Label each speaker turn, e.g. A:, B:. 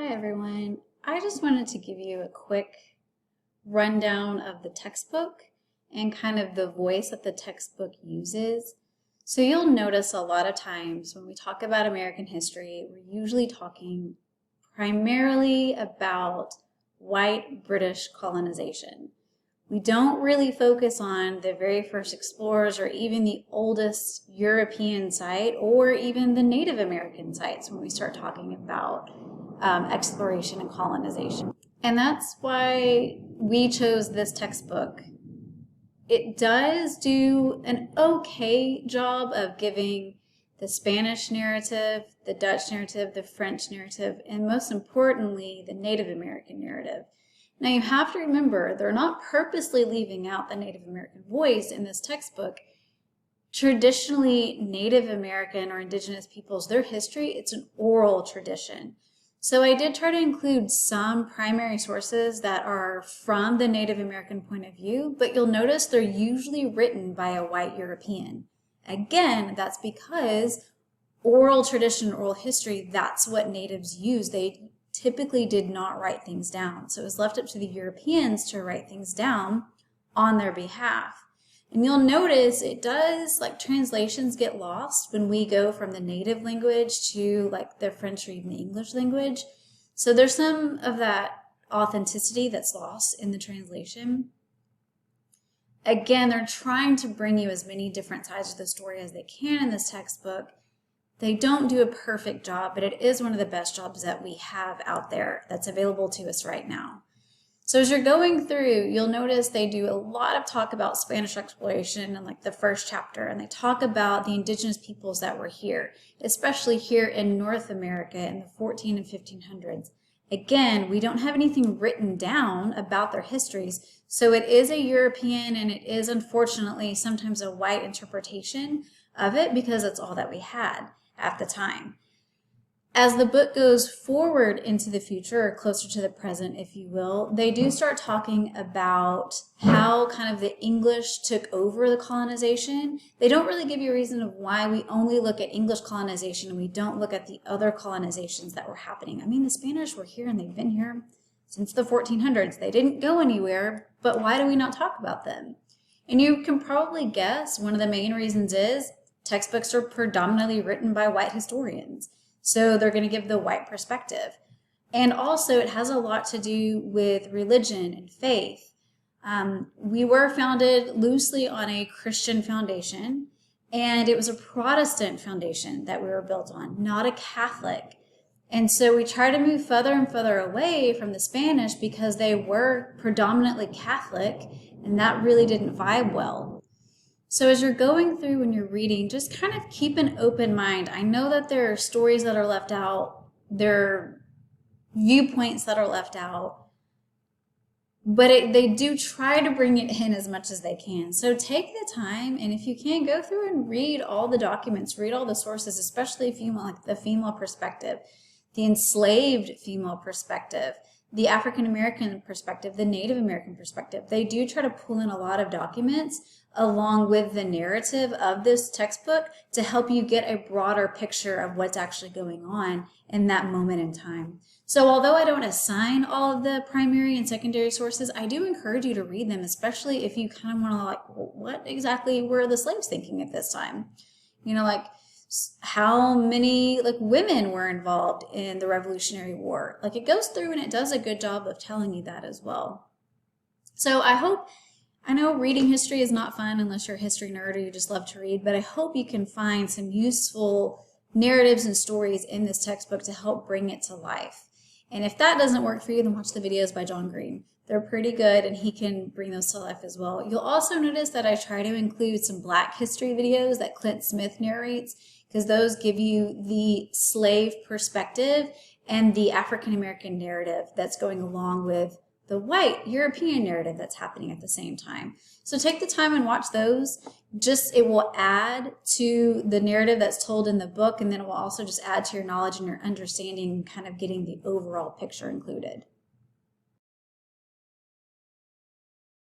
A: Hi everyone. I just wanted to give you a quick rundown of the textbook and kind of the voice that the textbook uses. So you'll notice a lot of times when we talk about American history, we're usually talking primarily about white British colonization. We don't really focus on the very first explorers or even the oldest European site or even the Native American sites when we start talking about exploration and colonization. And that's why we chose this textbook. It does do an okay job of giving the Spanish narrative, the Dutch narrative, the French narrative, and most importantly, the Native American narrative. Now you have to remember, they're not purposely leaving out the Native American voice in this textbook. Traditionally, Native American or indigenous peoples, their history, it's an oral tradition. So I did try to include some primary sources that are from the Native American point of view, but you'll notice they're usually written by a white European. Again, that's because oral tradition, oral history, that's what natives use. They typically did not write things down. So it was left up to the Europeans to write things down on their behalf. And you'll notice it does, like, translations get lost when we go from the native language to like the French or even the English language. So there's some of that authenticity that's lost in the translation. Again, they're trying to bring you as many different sides of the story as they can in this textbook. They don't do a perfect job, but it is one of the best jobs that we have out there that's available to us right now. So as you're going through, you'll notice they do a lot of talk about Spanish exploration in like the first chapter, and they talk about the indigenous peoples that were here, especially here in North America in the 14 and 1500s. Again, we don't have anything written down about their histories, so it is a European and it is unfortunately sometimes a white interpretation of it because that's all that we had at the time. As the book goes forward into the future, or closer to the present, if you will, they do start talking about how kind of the English took over the colonization. They don't really give you a reason of why we only look at English colonization and we don't look at the other colonizations that were happening. I mean, the Spanish were here and they've been here since the 1400s. They didn't go anywhere, but why do we not talk about them? And you can probably guess one of the main reasons is textbooks are predominantly written by white historians. So they're going to give the white perspective. And also it has a lot to do with religion and faith. We were founded loosely on a Christian foundation, and it was a Protestant foundation that we were built on, not a Catholic. And so we try to move further and further away from the Spanish because they were predominantly Catholic, and that really didn't vibe well. So as you're going through and you're reading, just kind of keep an open mind. I know that there are stories that are left out, there are viewpoints that are left out, but they do try to bring it in as much as they can. So take the time, and if you can, go through and read all the documents, read all the sources, especially if you want like the female perspective, the enslaved female perspective, the African American perspective, the Native American perspective. They do try to pull in a lot of documents along with the narrative of this textbook to help you get a broader picture of what's actually going on in that moment in time. So although I don't assign all of the primary and secondary sources, I do encourage you to read them, especially if you kind of want to like, well, what exactly were the slaves thinking at this time? You know, like how many like women were involved in the Revolutionary War. Like it goes through and it does a good job of telling you that as well. So I know reading history is not fun unless you're a history nerd or you just love to read, but I hope you can find some useful narratives and stories in this textbook to help bring it to life. And if that doesn't work for you, then watch the videos by John Green. They're pretty good and he can bring those to life as well. You'll also notice that I try to include some Black history videos that Clint Smith narrates, because those give you the slave perspective and the African American narrative that's going along with the white European narrative that's happening at the same time. So take the time and watch those. It will add to the narrative that's told in the book, and then it will also just add to your knowledge and your understanding, kind of getting the overall picture included.